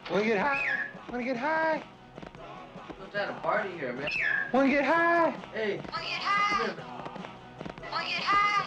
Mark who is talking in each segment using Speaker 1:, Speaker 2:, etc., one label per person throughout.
Speaker 1: Wanna get high? Wanna get high?
Speaker 2: Let's have a party here, man.
Speaker 1: Wanna get high?
Speaker 2: Hey.
Speaker 3: Wanna get high? Wanna get high?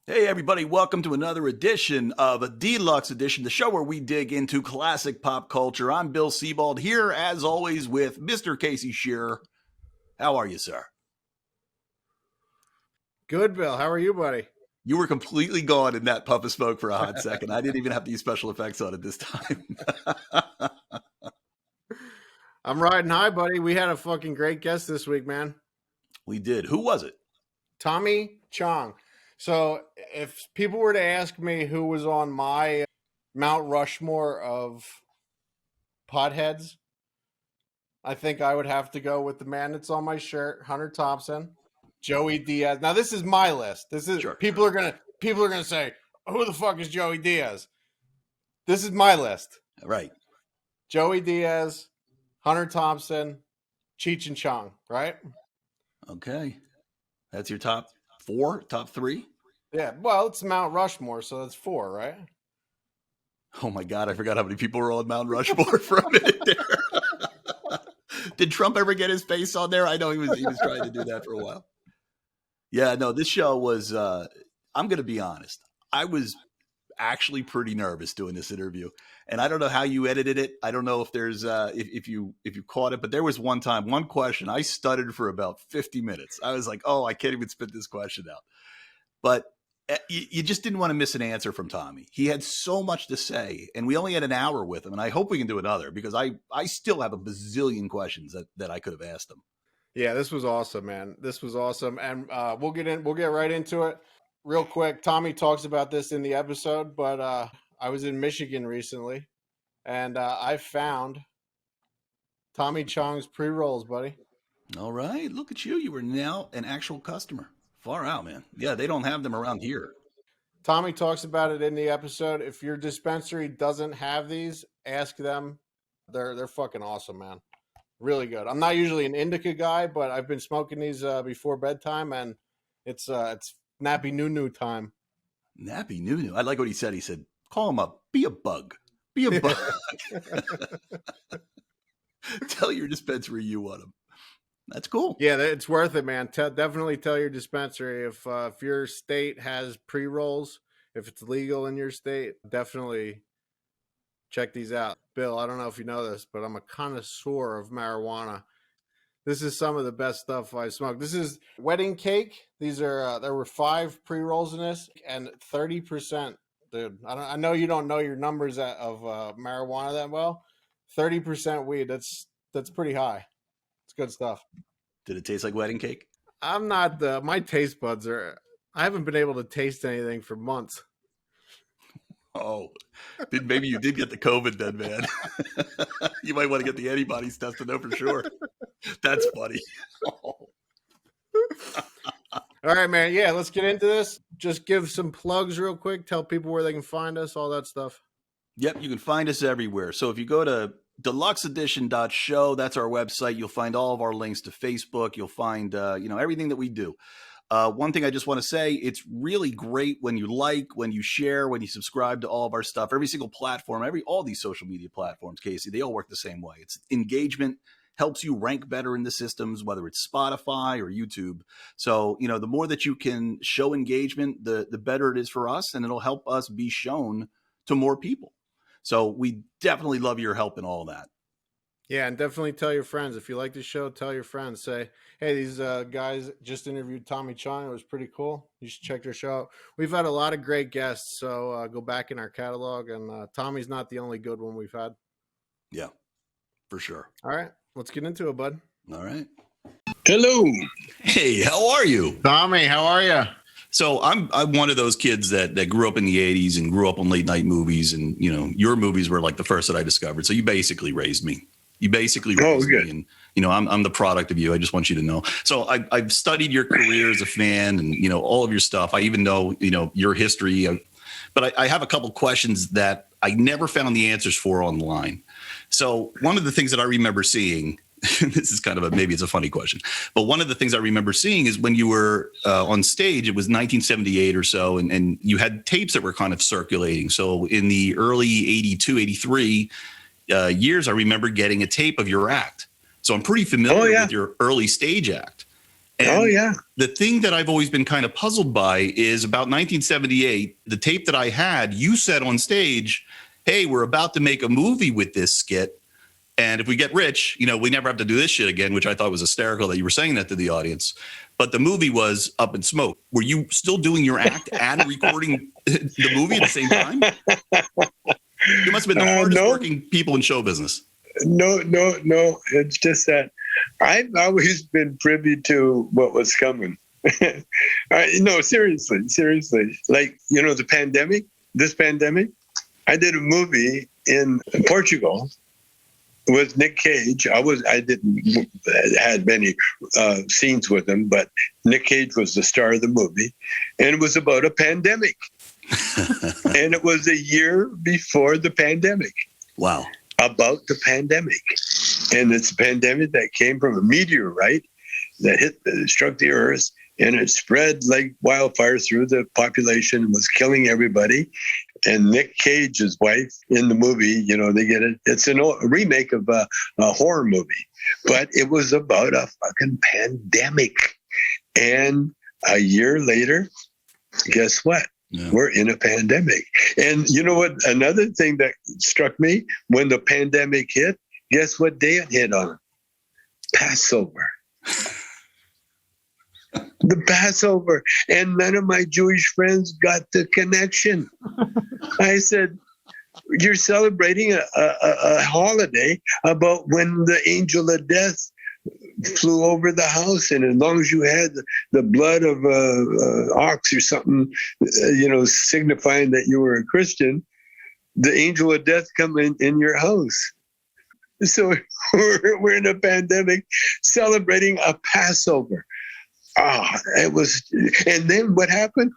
Speaker 4: Hey everybody, welcome to another edition of a Deluxe Edition, the show where we dig into classic pop culture. I'm Bill Sebald here, as always, with Mr. Casey Shearer. How are you, sir?
Speaker 5: Good, Bill. How are you, buddy?
Speaker 4: You were completely gone in that puff of smoke for a hot second. I didn't even have to use special effects on it this time.
Speaker 5: I'm riding high, buddy. We had a fucking great guest this week, man.
Speaker 4: We did. Who was it?
Speaker 5: Tommy Chong. So if people were to ask me who was on my Mount Rushmore of potheads, I think I would have to go with the man that's on my shirt, Hunter Thompson, Joey Diaz. Now this is my list. This is
Speaker 4: Sure.
Speaker 5: People are gonna say, who the fuck is Joey Diaz? This is my list.
Speaker 4: Right.
Speaker 5: Joey Diaz, Hunter Thompson, Cheech and Chong, right?
Speaker 4: Okay. That's your top four, top three?
Speaker 5: Yeah, well, it's Mount Rushmore, so that's four, right?
Speaker 4: Oh my God, I forgot how many people were on Mount Rushmore for a minute there. Did Trump ever get his face on there? I know he was trying to do that for a while. Yeah, no, this show was, I'm going to be honest. I was actually pretty nervous doing this interview. And I don't know how you edited it. I don't know if there's, if you caught it, but there was one question, I stuttered for about 50 minutes. I was like, oh, I can't even spit this question out. But you just didn't want to miss an answer from Tommy. He had so much to say, and we only had an hour with him. And I hope we can do another because I still have a bazillion questions that I could have asked him.
Speaker 5: Yeah, this was awesome, man. This was awesome. And we'll get right into it real quick. Tommy talks about this in the episode, but I was in Michigan recently and I found Tommy Chong's pre-rolls, buddy.
Speaker 4: All right. Look at you. You were now an actual customer. Far out, man. Yeah, they don't have them around here.
Speaker 5: Tommy talks about it in the episode. If your dispensary doesn't have these, ask them. They're fucking awesome, man. Really good. I'm not usually an indica guy, but I've been smoking these before bedtime, and it's nappy noo time.
Speaker 4: Nappy noo. I like what he said. He said, call him up. Be a bug. Be a bug. Tell your dispensary you want them. That's cool.
Speaker 5: Yeah, it's worth it, man. Definitely tell your dispensary if your state has pre-rolls, if it's legal in your state, definitely check these out. Bill, I don't know if you know this, but I'm a connoisseur of marijuana. This is some of the best stuff I smoked. This is wedding cake. These are there were 5 pre-rolls in this, and 30%. Dude, I know you don't know your numbers of marijuana that well. 30% weed. That's pretty high. It's good stuff.
Speaker 4: Did it taste like wedding cake?
Speaker 5: I'm not my taste buds are. I haven't been able to taste anything for months.
Speaker 4: Oh, maybe you did get the COVID then, man. You might want to get the antibodies tested though for sure. That's funny.
Speaker 5: All right, man. Yeah, let's get into this. Just give some plugs real quick. Tell people where they can find us, all that stuff.
Speaker 4: Yep, you can find us everywhere. So if you go to deluxeedition.show, that's our website. You'll find all of our links to Facebook. You'll find, everything that we do. One thing I just want to say, it's really great when you like, when you share, when you subscribe to all of our stuff. Every single platform, all these social media platforms, Casey, they all work the same way. It's engagement, helps you rank better in the systems, whether it's Spotify or YouTube. So, the more that you can show engagement, the better it is for us, and it'll help us be shown to more people. So we definitely love your help in all that.
Speaker 5: Yeah, and definitely tell your friends. If you like the show, tell your friends. Say, hey, these guys just interviewed Tommy Chong. It was pretty cool. You should check their show out. We've had a lot of great guests, so go back in our catalog. And Tommy's not the only good one we've had.
Speaker 4: Yeah, for sure.
Speaker 5: All right, let's get into it, bud.
Speaker 4: All right.
Speaker 6: Hello.
Speaker 4: Hey, how are you?
Speaker 5: Tommy, how are you?
Speaker 4: So I'm one of those kids that grew up in the 80s and grew up on late night movies. And, you know, your movies were like the first that I discovered. So you basically raised me. You basically raised me. And, you know, I'm the product of you. I just want you to know. So I've studied your career as a fan and, you know, all of your stuff. I even know, you know, your history. But I have a couple questions that I never found the answers for online. So one of the things that I remember seeing, this is kind of maybe it's a funny question, but one of the things I remember seeing is when you were on stage, it was 1978 or so, and you had tapes that were kind of circulating. So in the early 82, 83 years, I remember getting a tape of your act. So I'm pretty familiar with your early stage act. And the thing that I've always been kind of puzzled by is about 1978, the tape that I had, you said on stage, hey, we're about to make a movie with this skit. And if we get rich, you know, we never have to do this shit again, which I thought was hysterical that you were saying that to the audience. But the movie was Up in Smoke. Were you still doing your act and recording the movie at the same time? You must have been the hardest working people in show business.
Speaker 6: No. It's just that I've always been privy to what was coming. No, seriously. Like, you know, this pandemic, I did a movie in Portugal with Nick Cage. I didn't had many scenes with him, but Nick Cage was the star of the movie, and it was about a pandemic. And it was a year before the pandemic.
Speaker 4: Wow.
Speaker 6: About the pandemic. And it's a pandemic that came from a meteorite that struck the earth, and it spread like wildfire through the population and was killing everybody. And Nick Cage's wife in the movie, you know, they get it. It's a remake of a horror movie, but it was about a fucking pandemic. And a year later, guess what? Yeah. We're in a pandemic. And you know what? Another thing that struck me when the pandemic hit, guess what day it hit on? Passover. The Passover. And none of my Jewish friends got the connection. I said, you're celebrating a holiday about when the angel of death flew over the house, and as long as you had the blood of ox or something, you know, signifying that you were a Christian, the angel of death come in your house. So we're in a pandemic celebrating a Passover. It was, and then what happened?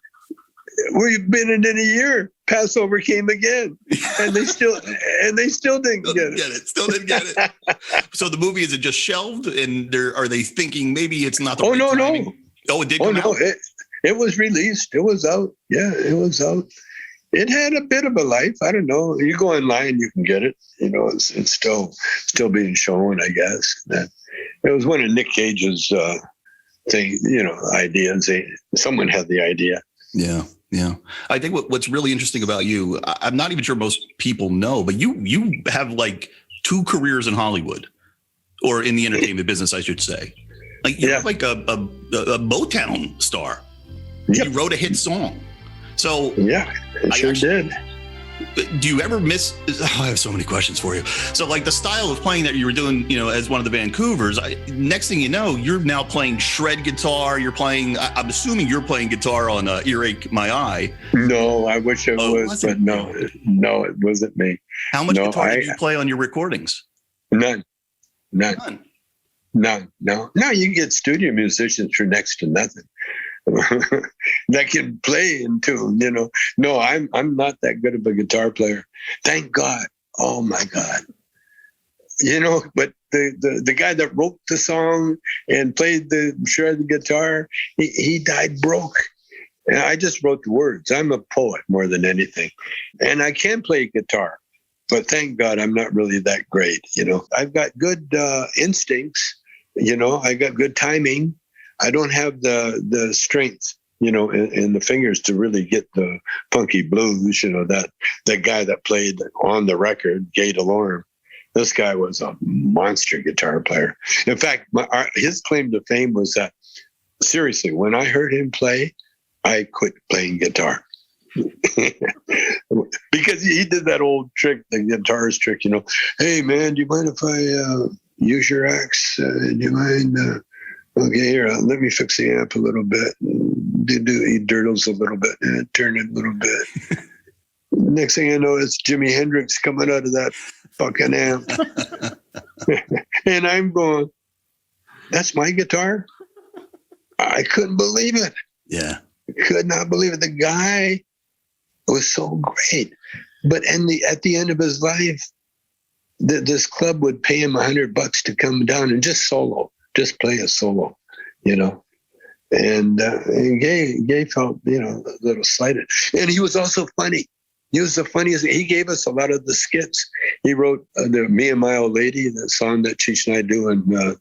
Speaker 6: We've been in a year. Passover came again, and they still didn't get it.
Speaker 4: Still didn't get it. So the movie, is it just shelved? And are they thinking maybe it's not the right timing?
Speaker 6: No.
Speaker 4: Oh, it did come out?
Speaker 6: It was released. It was out. Yeah, it was out. It had a bit of a life. I don't know. You go online, you can get it. You know, it's still being shown, I guess. It was one of Nick Cage's ideas. Someone had the idea.
Speaker 4: Yeah. I think what's really interesting about you, I'm not even sure most people know, but you have like 2 careers in Hollywood, or in the entertainment business, I should say. Like you're like a Motown star. Yep. You wrote a hit song. So
Speaker 6: yeah, I sure did.
Speaker 4: Do you ever miss? I have so many questions for you. So, like the style of playing that you were doing, you know, as one of the Vancouvers. Next thing you know, you're now playing shred guitar. You're playing. I'm assuming you're playing guitar on "Earache My Eye."
Speaker 6: No, I wish it was, but no, it wasn't me.
Speaker 4: How much guitar did you play on your recordings?
Speaker 6: None. No, you get studio musicians for next to nothing. That can play in tune, you know. No, I'm not that good of a guitar player. Thank God. Oh my God. You know, but the guy that wrote the song and played the shred guitar, he died broke. And I just wrote the words. I'm a poet more than anything. And I can play guitar, but thank God I'm not really that great, you know. I've got good instincts, you know. I got good timing. I don't have the strength, you know, in the fingers to really get the funky blues, you know, that guy that played on the record, Gay DeLorme, This guy was a monster guitar player. In fact, his claim to fame was that, seriously, when I heard him play, I quit playing guitar. Because he did that old trick, the guitarist trick, Hey, man, do you mind if I use your axe? Do you mind? Okay, here, let me fix the amp a little bit. He dirtles a little bit and turn it a little bit. Next thing I know, it's Jimi Hendrix coming out of that fucking amp. And I'm going, that's my guitar? I couldn't believe it.
Speaker 4: Yeah.
Speaker 6: Could not believe it. The guy was so great. But at the end of his life, this club would pay him $100 to come down and just just play a solo, And Gay felt, a little slighted. And he was also funny. He was the funniest. He gave us a lot of the skits. He wrote the Me and My Old Lady, the song that Cheech and I do, and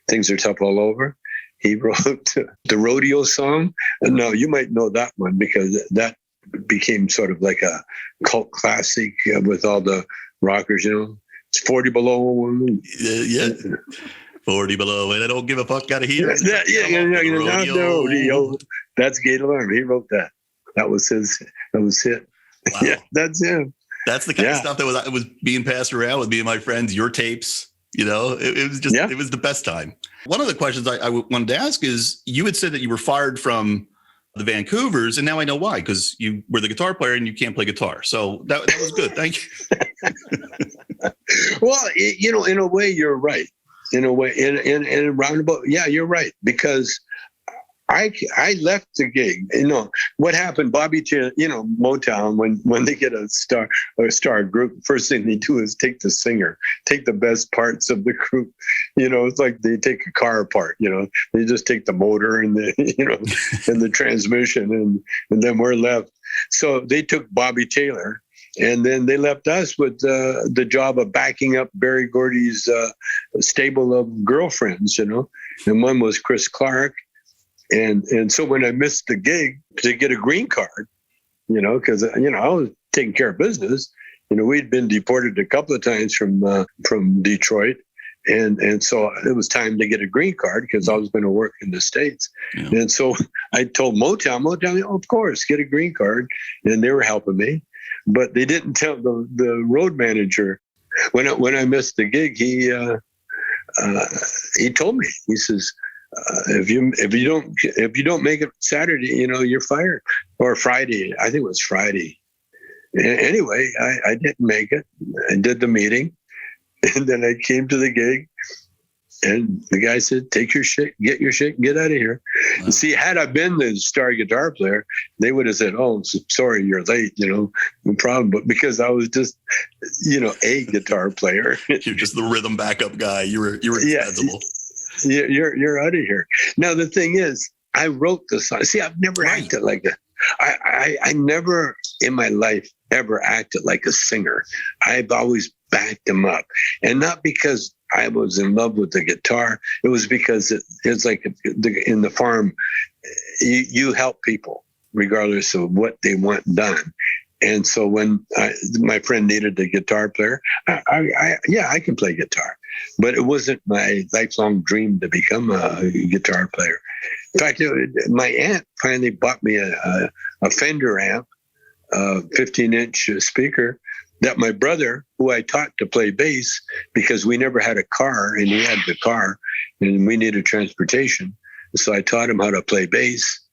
Speaker 6: Things Are Tough All Over. He wrote the rodeo song. And now you might know that one because that became sort of like a cult classic with all the rockers, It's 40 below.
Speaker 4: Yeah. 40 below, and I don't give a fuck out of here.
Speaker 6: Rodeo. That's Gate Alarm. He wrote that. That was it.
Speaker 4: Wow.
Speaker 6: Yeah, that's him.
Speaker 4: That's the kind of stuff that was being passed around with me and my friends, your tapes, it was just, It was the best time. One of the questions I wanted to ask is, you had said that you were fired from the Vancouvers, and now I know why, because you were the guitar player and you can't play guitar. So that was good. Thank you.
Speaker 6: Well, in a way, you're right. In a way, in a roundabout, yeah, you're right, because I left the gig. What happened? Bobby, Motown, when they get a star group, first thing they do is take the singer, take the best parts of the group. It's like they take a car apart. They just take the motor and and the transmission, and then we're left. So they took Bobby Taylor. And then they left us with the job of backing up Berry Gordy's stable of girlfriends, and one was Chris Clark. And so when I missed the gig to get a green card, because, I was taking care of business, we'd been deported a couple of times from Detroit. And so it was time to get a green card because I was going to work in the States. Yeah. And so I told Motown, of course, get a green card. And they were helping me. But they didn't tell the road manager. When I missed the gig, he told me. He says, if you don't make it Saturday, you're fired. Or Friday, I think it was Friday. Anyway, I didn't make it. I did the meeting, and then I came to the gig. And the guy said, take your shit, get your shit, get out of here. Wow. See, had I been the star guitar player, they would have said, oh, sorry, you're late, no problem. But because I was just, a guitar player.
Speaker 4: You're just the rhythm backup guy. You were indispensable.
Speaker 6: Yeah, you're out of here. Now, the thing is, I wrote the song. See, I've never acted like that. I never in my life ever acted like a singer. I've always backed them up. And not because I was in love with the guitar. It was because it's like in the farm, you help people regardless of what they want done. And so when my friend needed a guitar player, I can play guitar. But it wasn't my lifelong dream to become a guitar player. In fact, my aunt finally bought me a Fender amp, a 15-inch speaker, that my brother, who I taught to play bass, because we never had a car and he had the car and we needed transportation. So I taught him how to play bass,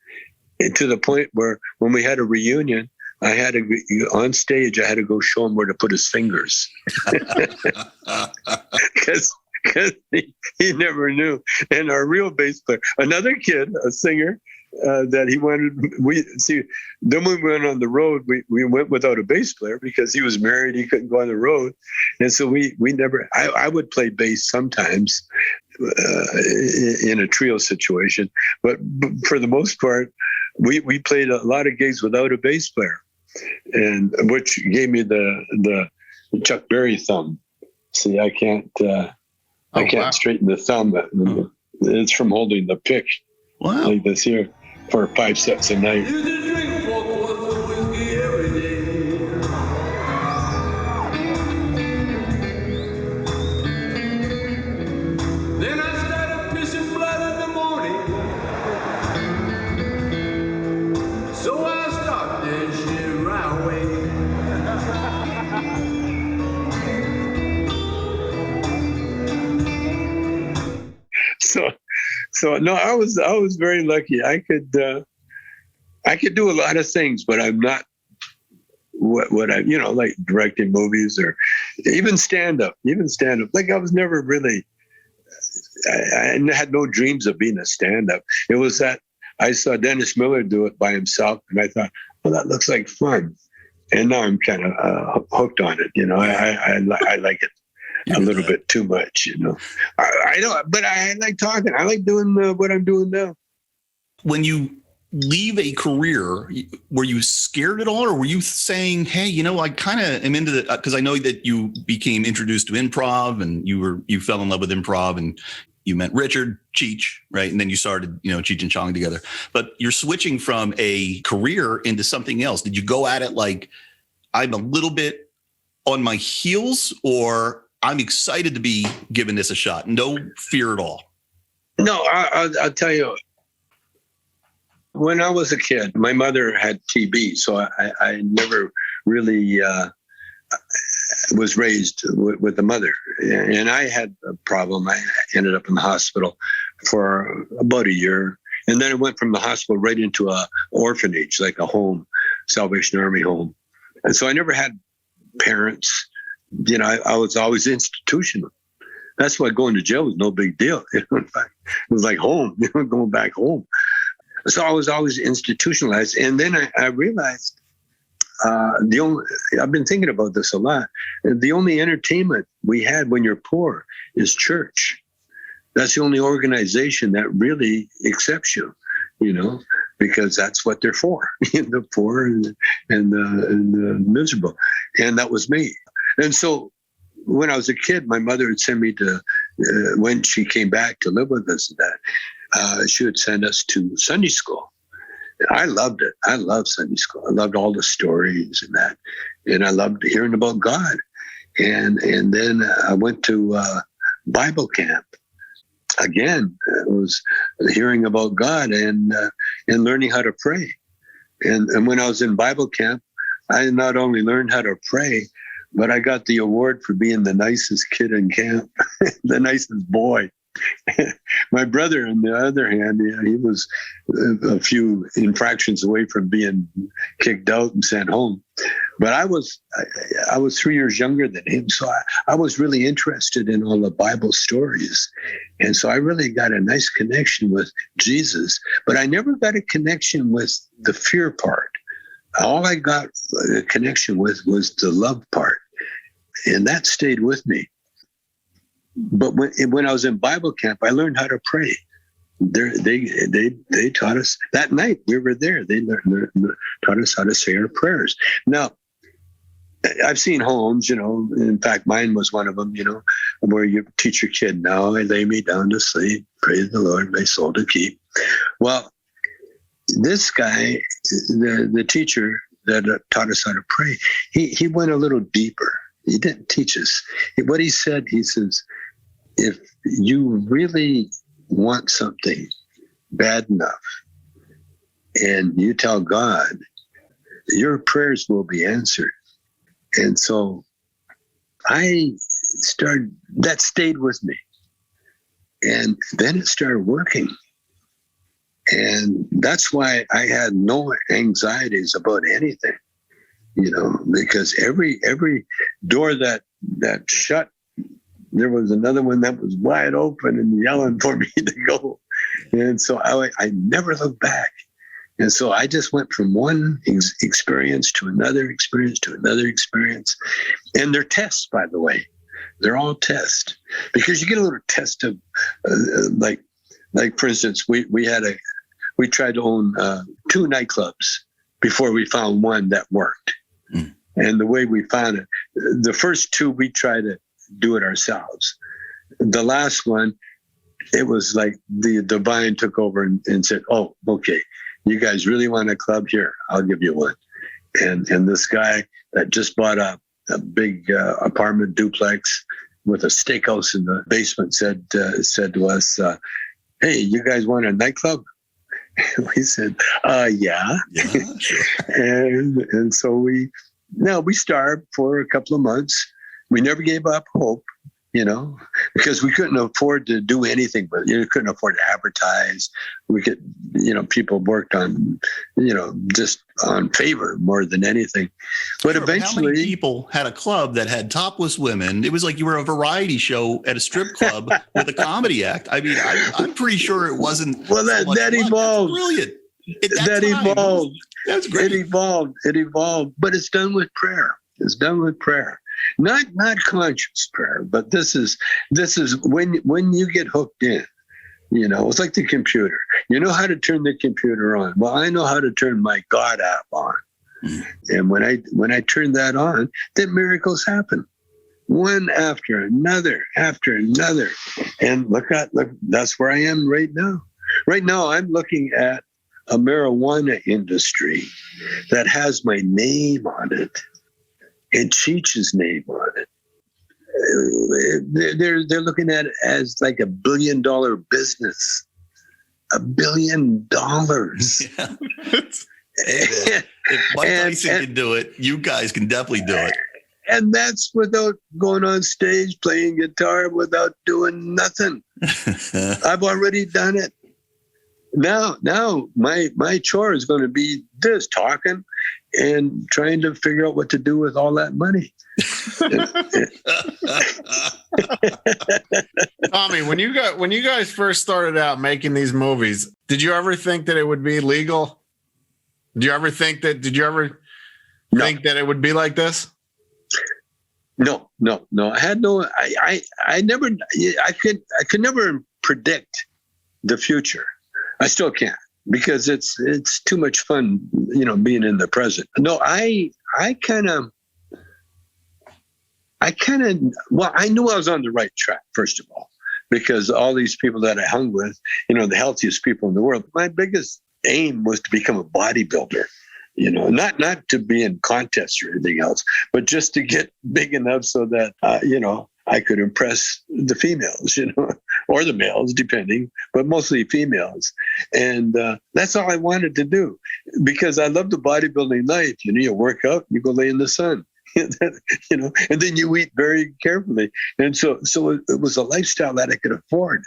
Speaker 6: and to the point where when we had a reunion, I had to, on stage, I had to go show him where to put his fingers. Because he never knew. And our real bass player, another kid, a singer, that he wanted. Then when we went on the road, we went without a bass player because he was married. He couldn't go on the road. And so we never, I would play bass sometimes in a trio situation. But for the most part, we played a lot of gigs without a bass player, and which gave me the Chuck Berry thumb. See, I can't straighten the thumb. It's from holding the pick.
Speaker 4: Wow.
Speaker 6: Like this here for 5 sets a night. So no, I was very lucky. I could do a lot of things, but I'm not what I, like directing movies or even stand up. Like I was never really, I had no dreams of being a stand up. It was that I saw Dennis Miller do it by himself, and I thought, well, that looks like fun. And now I'm kind of hooked on it. I like it a little bit too much. I don't, but I like talking. I like doing what I'm doing now.
Speaker 4: When you leave a career, were you scared at all, or were you saying, hey, I kind of am into the, because I know that you became introduced to improv and you fell in love with improv and you met Richard Cheech, right? And then you started, Cheech and Chong together, but you're switching from a career into something else. Did you go at it like I'm a little bit on my heels, or I'm excited to be giving this a shot? No fear at all.
Speaker 6: No, I'll tell you. When I was a kid, my mother had TB, so I never really was raised with a mother. And I had a problem. I ended up in the hospital for about a year. And then I went from the hospital right into a orphanage, like a home, Salvation Army home. And so I never had parents. I was always institutional. That's why going to jail was no big deal. It was like home, going back home. So I was always institutionalized. And then I realized I've been thinking about this a lot. The only entertainment we had when you're poor is church. That's the only organization that really accepts you, because that's what they're for, the poor and the miserable. And that was me. And so when I was a kid, my mother would send me to, when she came back to live with us, she would send us to Sunday school. And I loved it. I loved Sunday school. I loved all the stories and that. And I loved hearing about God. And then I went to Bible camp. Again, it was hearing about God and learning how to pray. And when I was in Bible camp, I not only learned how to pray, but I got the award for being the nicest kid in camp, the nicest boy. My brother, on the other hand, he was a few infractions away from being kicked out and sent home. But I was 3 years younger than him, so I was really interested in all the Bible stories. And so I really got a nice connection with Jesus, but I never got a connection with the fear part. All I got a connection with was the love part, and that stayed with me. But when I was in Bible camp, I learned how to pray. They taught us that night. We were there. They taught us how to say our prayers. Now, I've seen homes, in fact, mine was one of them, where you teach your kid, now I lay me down to sleep, praise the Lord, my soul to keep. Well, this guy, the teacher that taught us how to pray, he went a little deeper. He didn't teach us. What he said, he says, if you really want something bad enough and you tell God, your prayers will be answered. And so that stayed with me. And then it started working. And that's why I had no anxieties about anything, because every door that shut, there was another one that was wide open and yelling for me to go. And so I never looked back. And so I just went from one experience to another experience to another experience. And they're tests, by the way. They're all tests. Because you get a little test of, like for instance, we tried to own 2 nightclubs before we found one that worked. Mm. And the way we found it, the first 2, we tried to do it ourselves. The last one, it was like the divine took over and said, oh, okay, you guys really want a club? Here, I'll give you one. And this guy that just bought a big apartment duplex with a steakhouse in the basement said to us, hey, you guys want a nightclub? We said, yeah. Sure. and so we starved for a couple of months. We never gave up hope. because we couldn't afford to do anything, but you couldn't afford to advertise. We could, people worked on, just on favor more than anything. But
Speaker 4: Sure,
Speaker 6: eventually,
Speaker 4: how many people had a club that had topless women? It was like you were a variety show at a strip club with a comedy act. I mean, I'm pretty sure it wasn't.
Speaker 6: well, that evolved.
Speaker 4: That's brilliant.
Speaker 6: That evolved.
Speaker 4: That's great.
Speaker 6: It evolved, but it's done with prayer. It's done with prayer. Not conscious prayer, but this is when you get hooked in, it's like the computer. You know how to turn the computer on. Well, I know how to turn my God app on. And when I turn that on, then miracles happen. One after another. And look, that's where I am right now. Right now I'm looking at a marijuana industry that has my name on it and Cheech's name on it. They're looking at it as like $1 billion business. $1 billion.
Speaker 4: Yeah. If Mike Tyson can do it, you guys can definitely do it.
Speaker 6: And that's without going on stage, playing guitar, without doing nothing. I've already done it. Now my chore is going to be this, talking and trying to figure out what to do with all that money.
Speaker 5: Tommy, when you guys first started out making these movies, did you ever think that it would be legal? Did you ever think that it would be like this?
Speaker 6: No. I had no. I could never predict the future. I still can't, because it's too much fun, being in the present. No, I knew I was on the right track, first of all, because all these people that I hung with, the healthiest people in the world. My biggest aim was to become a bodybuilder, not to be in contests or anything else, but just to get big enough so that, I could impress the females, or the males, depending, but mostly females. And that's all I wanted to do, because I love the bodybuilding life. You work out, you go lay in the sun, and then you eat very carefully. And so it was a lifestyle that I could afford,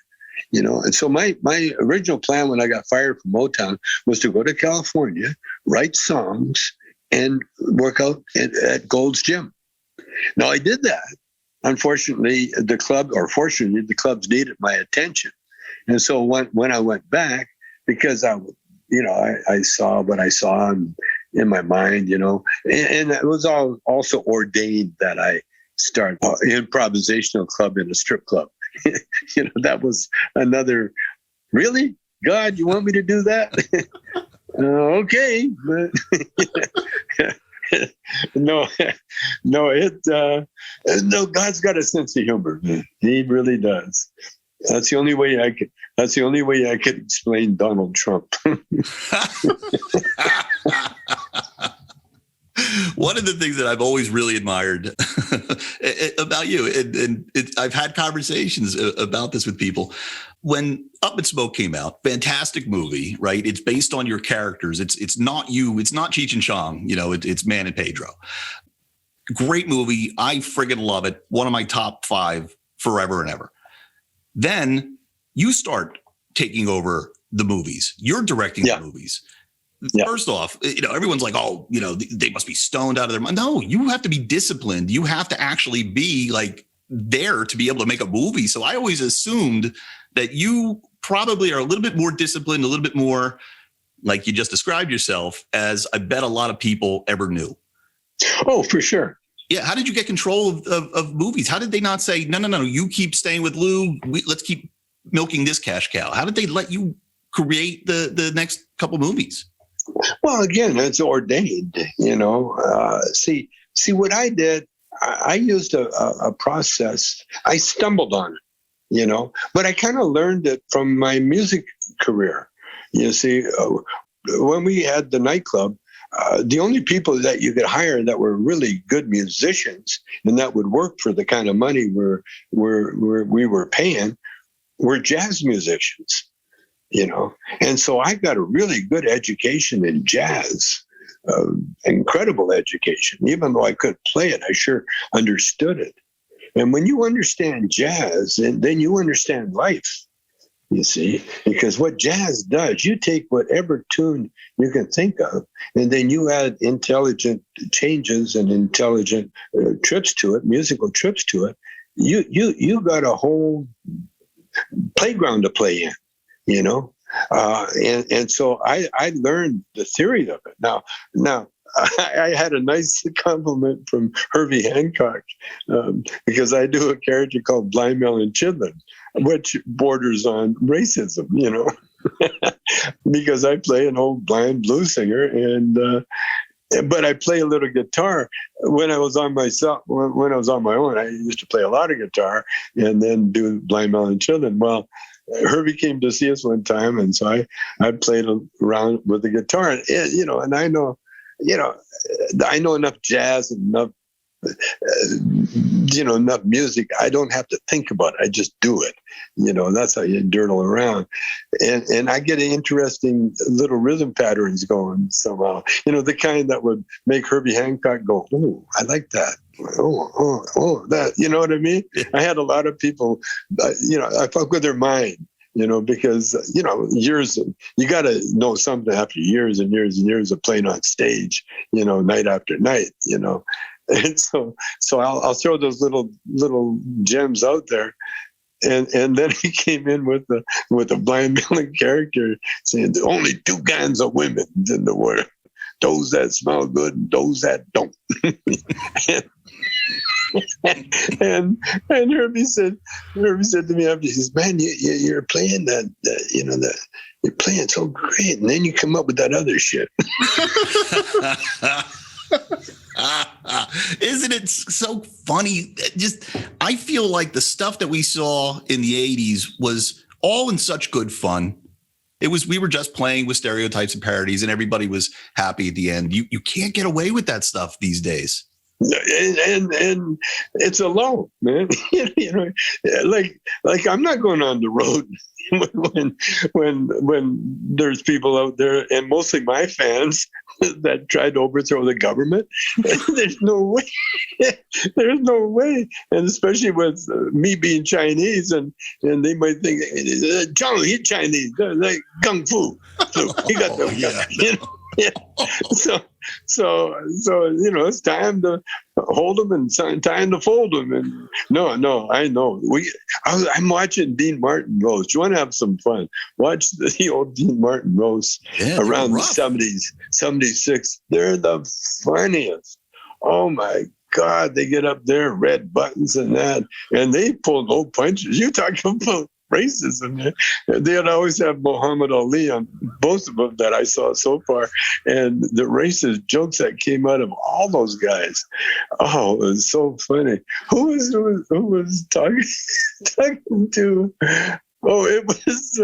Speaker 6: And so my original plan when I got fired from Motown was to go to California, write songs, and work out at Gold's Gym. Now I did that. Unfortunately, fortunately, the clubs needed my attention. And so when I went back, because I saw what I saw in my mind, and it was all also ordained that I start an improvisational club in a strip club. That was another, really? God, you want me to do that? Okay. But no, God's got a sense of humor. He really does. That's the only way I could explain Donald Trump.
Speaker 4: One of the things that I've always really admired about you, and I've had conversations about this with people. When Up in Smoke came out, fantastic movie, right? It's based on your characters. It's not you. It's not Cheech and Chong. It's Man and Pedro. Great movie. I friggin' love it. One of my top 5 forever and ever. Then you start taking over the movies. You're directing the movies. Yeah. First off, everyone's like, oh, they must be stoned out of their mind. No, you have to be disciplined. You have to actually be like there to be able to make a movie. So I always assumed that you probably are a little bit more disciplined, a little bit more like you just described yourself, as I bet a lot of people ever knew.
Speaker 6: Oh, for sure.
Speaker 4: Yeah. How did you get control of movies? How did they not say, no, you keep staying with Lou. Let's keep milking this cash cow? How did they let you create the next couple movies?
Speaker 6: Well, again, it's ordained, see what I did. I used a process. I stumbled on it, but I kind of learned it from my music career. You see, when we had the nightclub, the only people that you could hire that were really good musicians and that would work for the kind of money we were paying were jazz musicians. And so I got a really good education in jazz, incredible education. Even though I couldn't play it, I sure understood it. And when you understand jazz, and then you understand life, you see, because what jazz does, you take whatever tune you can think of, and then you add intelligent changes and intelligent trips to it, musical trips to it. You got a whole playground to play in, you know. And so I learned the theory of it. Now I had a nice compliment from Herbie Hancock because I do a character called Blind Melon Chidlin, which borders on racism, you know, because I play an old blind blues singer, and but I play a little guitar. When I was on myself, when I was on my own, I used to play a lot of guitar and then do Blind Melon Children. Well, Herbie came to see us one time, and so I played around with the guitar, and you know, and I know enough jazz and enough enough music. I don't have to think about it. I just do it. You know, that's how you dirtle around. And I get interesting little rhythm patterns going somehow. You know, the kind that would make Herbie Hancock go, "Oh, I like that. Oh, that." You know what I mean? I had a lot of people, I fuck with their mind. You know, because, years, you got to know something after years and years and years of playing on stage, night after night, And so I'll throw those little gems out there. And then he came in with a blind melon character saying, "There are only two kinds of women in the world. Those that smell good and those that don't." and Herbie said to me after, he says, "Man, you're playing that you're playing so great, and then you come up with that other shit."
Speaker 4: Isn't it so funny? I feel like the stuff that we saw in the 80s was all in such good fun. We were just playing with stereotypes and parodies, and everybody was happy at the end. You can't get away with that stuff these days.
Speaker 6: And it's alone, man. Like I'm not going on the road when there's people out there, and mostly my fans, that tried to overthrow the government. There's no way. There's no way. And especially with me being Chinese, and they might think, "Chong, he's Chinese, like kung fu." So he got yeah. So it's time to hold them and time to fold them. And no, I know. I'm watching Dean Martin roast. You want to have some fun? Watch the old Dean Martin roast around the 70s, 76. They're the funniest. Oh my God, they get up there, red buttons and that, and they pull no punches. You talk about racism. They'd always have Muhammad Ali on both of them that I saw so far, and the racist jokes that came out of all those guys. Oh, it was so funny. Who was talking to? Oh, it was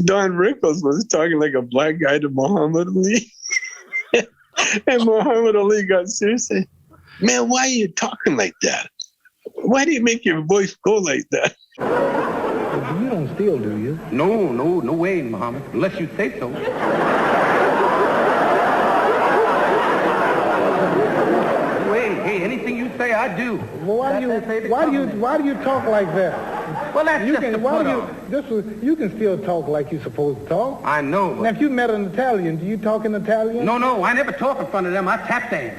Speaker 6: Don Rickles was talking like a black guy to Muhammad Ali, and Muhammad Ali got seriously, "Man, why are you talking like that? Why do you make your voice go like that?"
Speaker 1: You don't steal, do you?
Speaker 7: No way, Muhammad, unless you say so. Hey, anything you say, I do.
Speaker 1: Well, why do you talk like that?
Speaker 7: Well, that's just a
Speaker 1: you can still talk like you're supposed to talk.
Speaker 7: I know.
Speaker 1: Now, if you met an Italian, do you talk in Italian?
Speaker 7: No, I never talk in front of them. I tap dance.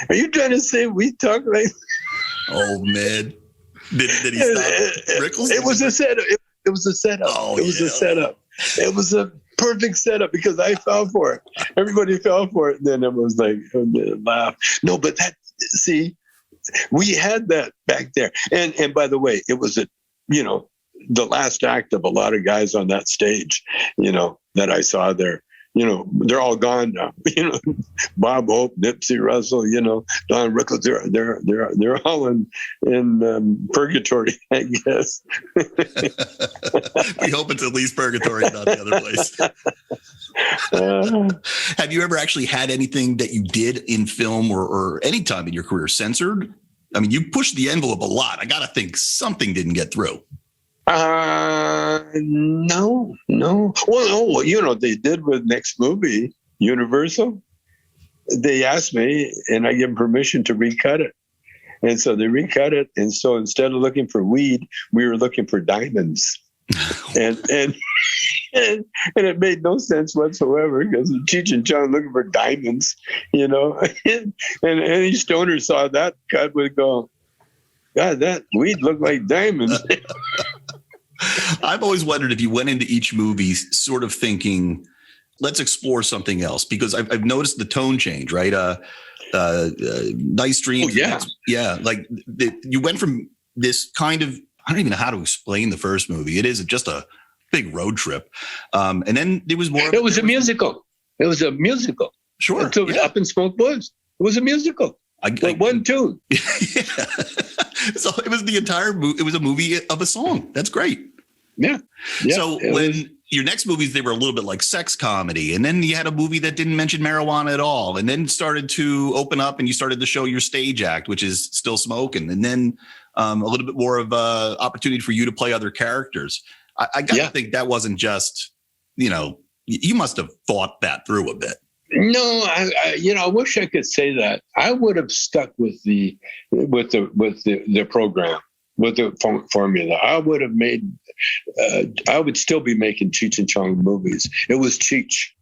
Speaker 6: Are you trying to say we talk like?
Speaker 4: Oh man, did he stop Rickles?
Speaker 6: It was a setup. It was a setup.
Speaker 4: Oh,
Speaker 6: it was a setup. It was a perfect setup because I fell for it. Everybody fell for it. And then it was like laugh. No, but we had that back there. And by the way, it was the last act of a lot of guys on that stage, that I saw there. They're all gone now. Bob Hope, Nipsey Russell, Don Rickles. They're all in purgatory, I guess.
Speaker 4: We hope it's at least purgatory, not the other place. Have you ever actually had anything that you did in film or any time in your career censored? I mean, you pushed the envelope a lot. I got to think something didn't get through.
Speaker 6: No. Well, they did with next movie, Universal. They asked me, and I gave them permission to recut it. And so they recut it. And so instead of looking for weed, we were looking for diamonds. and it made no sense whatsoever because Cheech and Chong looking for diamonds, and any stoner saw that cut would go, God, that weed looked like diamonds.
Speaker 4: I've always wondered if you went into each movie sort of thinking, let's explore something else, because I've noticed the tone change, right? Nice Dreams.
Speaker 6: Oh, yeah.
Speaker 4: Like you went from this kind of, I don't even know how to explain the first movie. It is just a big road trip. And then there was more.
Speaker 6: It was a musical. It was a musical.
Speaker 4: Sure.
Speaker 6: Until Up in Smoke Woods. It was a musical. One tune.
Speaker 4: Yeah. So it was the entire movie. It was a movie of a song. That's great.
Speaker 6: Yeah.
Speaker 4: So when your next movies, they were a little bit like sex comedy. And then you had a movie that didn't mention marijuana at all. And then started to open up and you started to show your stage act, which is Still Smoking. And then a little bit more of a opportunity for you to play other characters. I got to think that wasn't just, you must have thought that through a bit.
Speaker 6: No, I wish I could say that. I would have stuck with the program, with the formula. I would have made. I would still be making Cheech and Chong movies. It was Cheech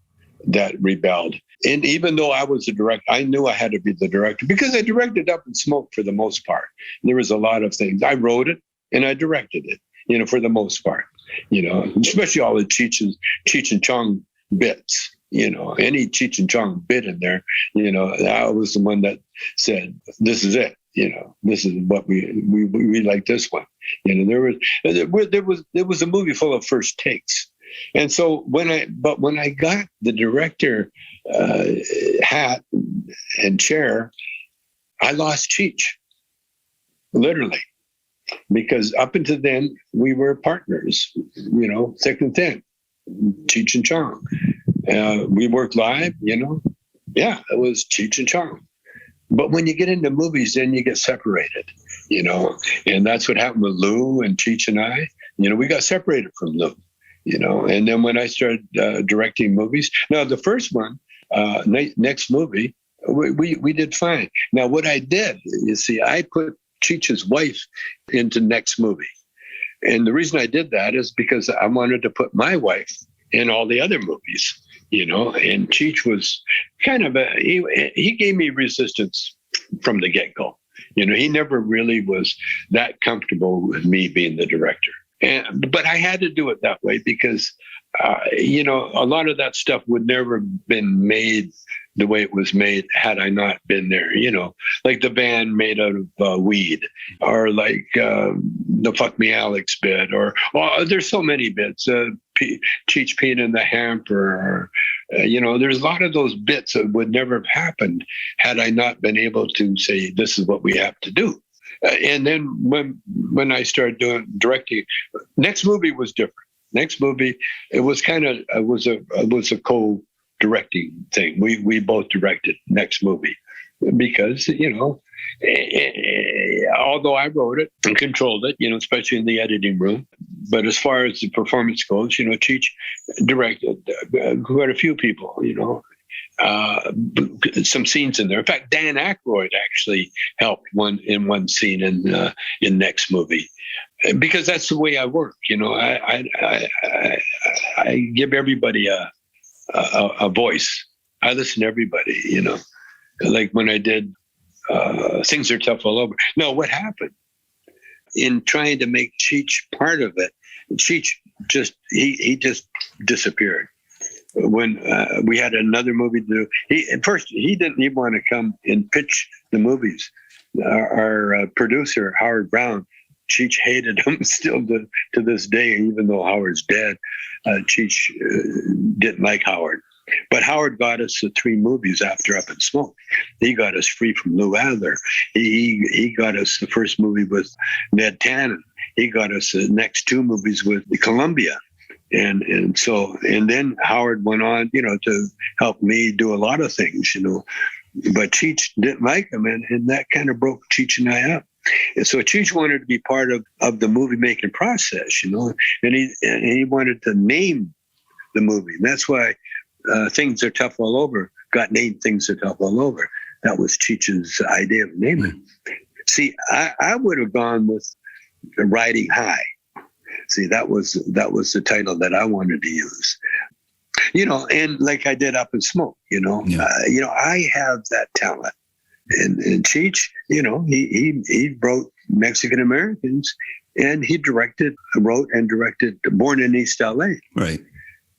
Speaker 6: that rebelled, and even though I was the director, I knew I had to be the director because I directed Up in Smoke for the most part. There was a lot of things. I wrote it and I directed it. For the most part. Especially all the Cheech and Chong bits. Any Cheech and Chong bit in there, I was the one that said, this is it. This is what we like this one. There was a movie full of first takes. And so when I got the director hat and chair, I lost Cheech, literally. Because up until then, we were partners, thick and thin, Cheech and Chong. We worked live, Yeah, it was Cheech and Chong. But when you get into movies, then you get separated, And that's what happened with Lou and Cheech and I. We got separated from Lou, And then when I started directing movies, now the first one, next movie, we did fine. Now what I did, you see, I put Cheech's wife into next movie. And the reason I did that is because I wanted to put my wife in all the other movies, and Cheech was kind of he gave me resistance from the get-go. He never really was that comfortable with me being the director. But I had to do it that way because, a lot of that stuff would never have been made the way it was made had I not been there, like the band made out of weed, or like the Fuck Me Alex bit, or there's so many bits, Cheech peeing in the hamper, there's a lot of those bits that would never have happened had I not been able to say, this is what we have to do. And then when I started directing, next movie was different. Next movie, it was a co-directing thing. We both directed next movie because although I wrote it and controlled it, especially in the editing room, but as far as the performance goes, Cheech directed quite a few people, some scenes in there. In fact, Dan Aykroyd actually helped in one scene in next movie, because that's the way I work. I give everybody a voice. I listen to everybody. Like when I did Things Are Tough All Over. No, what happened in trying to make Cheech part of it? Cheech he just disappeared. When we had another movie to do, at first he didn't even want to come and pitch the movies. Our producer, Howard Brown, Cheech hated him still to this day, even though Howard's dead. Cheech didn't like Howard. But Howard got us the 3 movies after Up in Smoke. He got us Free from Lou Adler. He got us the first movie with Ned Tannen. He got us the next 2 movies with Columbia. And then Howard went on, to help me do a lot of things, But Cheech didn't like him, and that kind of broke Cheech and I up. And so Cheech wanted to be part of the movie making process, you know, and he wanted to name the movie. And that's why Things Are Tough All Over got named Things Are Tough All Over. That was Cheech's idea of naming. See, I would have gone with Riding High. See, that was the title that I wanted to use. You know, and like I did Up in Smoke, you know, I have that talent. And Cheech, you know, he wrote Mexican Americans, and he wrote and directed Born in East LA.
Speaker 4: Right.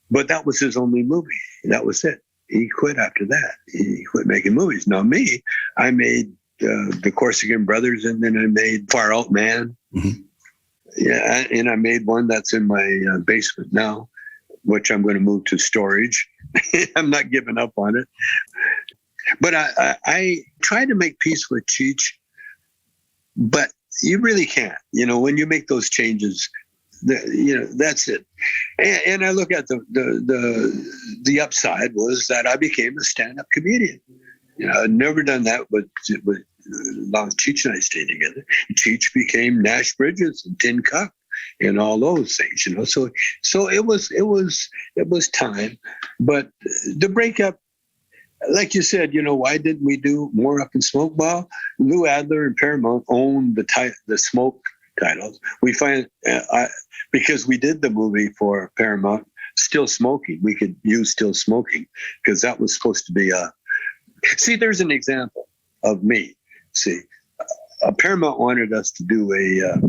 Speaker 6: But that was his only movie. That was it. He quit after that. He quit making movies. Now me, I made the Corsican Brothers, and then I made Far Out Man. Mm-hmm. Yeah, and I made one that's in my basement now, which I'm going to move to storage. I'm not giving up on it. But I try to make peace with Cheech, but you really can't. You know, when you make those changes, you know, that's it. And I look at the upside was that I became a stand-up comedian. You know, I'd never done that with long Cheech and I stayed together. Cheech became Nash Bridges and Tin Cup and all those things, you know. So it was time. But the breakup, like you said, you know, why didn't we do more Up in Smoke? Well, Lou Adler and Paramount owned the Smoke titles. We find because we did the movie for Paramount, Still Smoking. We could use Still Smoking because that was supposed to be See, there's an example of me. See, Paramount wanted us to do a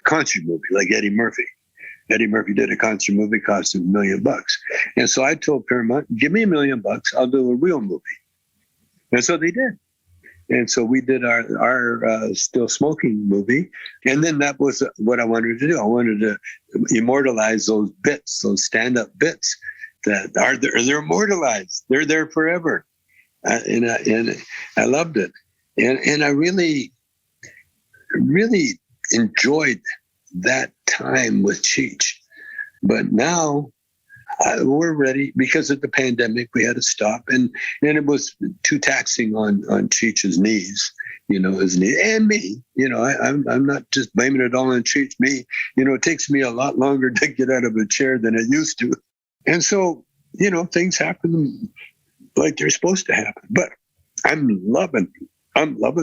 Speaker 6: concert movie like Eddie Murphy. Eddie Murphy did a concert movie, cost him $1 million. And so I told Paramount, give me $1 million, I'll do a real movie. And so they did. And so we did our Still Smoking movie. And then that was what I wanted to do. I wanted to immortalize those bits, those stand-up bits that they're immortalized. They're there forever. And I loved it. And I really, really enjoyed that time with Cheech. But now we're ready because of the pandemic. We had to stop, and it was too taxing on Cheech's knees, you know, his knee and me. You know, I'm not just blaming it all on Cheech. Me, you know, it takes me a lot longer to get out of a chair than it used to, and so you know things happen like they're supposed to happen. But I'm loving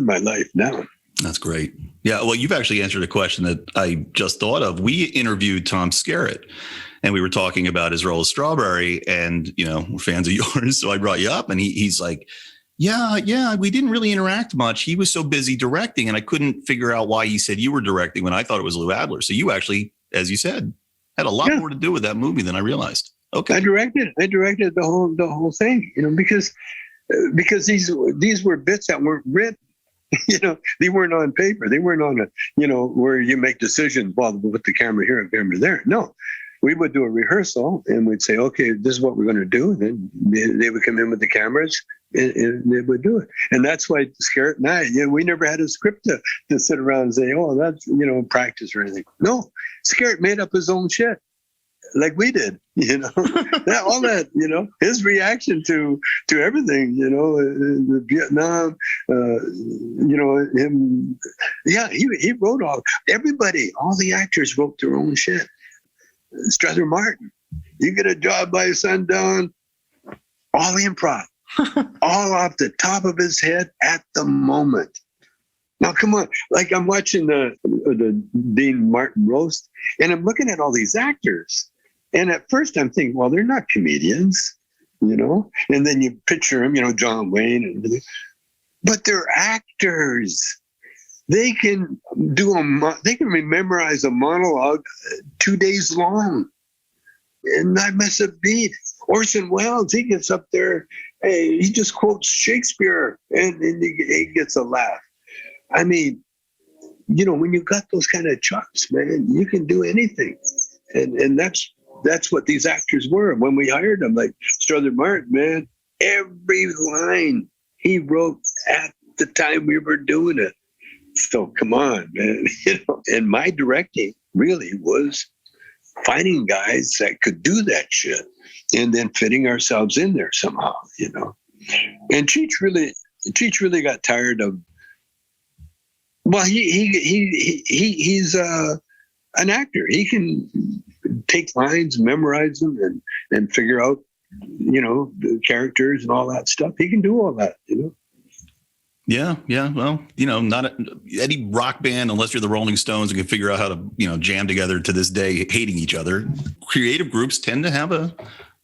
Speaker 6: my life now.
Speaker 4: That's great. Yeah. Well, you've actually answered a question that I just thought of. We interviewed Tom Skerritt, and we were talking about his role as Strawberry, and, you know, we're fans of yours. So I brought you up, and he's like, yeah, we didn't really interact much. He was so busy directing, and I couldn't figure out why he said you were directing when I thought it was Lou Adler. So you actually, as you said, had a lot more to do with that movie than I realized. Okay. I directed
Speaker 6: the whole thing, you know, because these were bits that weren't written. You know, they weren't on paper. They weren't on where you make decisions, well, with the camera here and camera there. No, we would do a rehearsal and we'd say, okay, this is what we're going to do. And then they would come in with the cameras and they would do it. And that's why Skerritt and I, we never had a script to sit around and say, oh, that's, practice or anything. No, Skerritt made up his own shit. Like we did, all that, his reaction to everything, the Vietnam, him, he wrote all the actors wrote their own shit. Strother Martin, you get a job by sundown, all improv, all off the top of his head at the moment. Now, come on, like I'm watching the Dean Martin roast, and I'm looking at all these actors. And at first I'm thinking, well, they're not comedians, and then you picture them, John Wayne, but they're actors. They can memorize a monologue 2 days long and not miss a beat. Orson Welles, he gets up there, he just quotes Shakespeare and he gets a laugh. I mean, when you got those kind of chops, man, you can do anything. And that's what these actors were when we hired them. Like Strother Martin, man, every line he wrote at the time we were doing it. So come on, man. And my directing really was finding guys that could do that shit and then fitting ourselves in there somehow, And Cheech really got tired of Well, he's an actor. He can take lines, memorize them, and figure out, the characters and all that stuff. He can do all that,
Speaker 4: Yeah. Well, not any rock band, unless you're the Rolling Stones, and can figure out how to, jam together to this day, hating each other. Creative groups tend to have a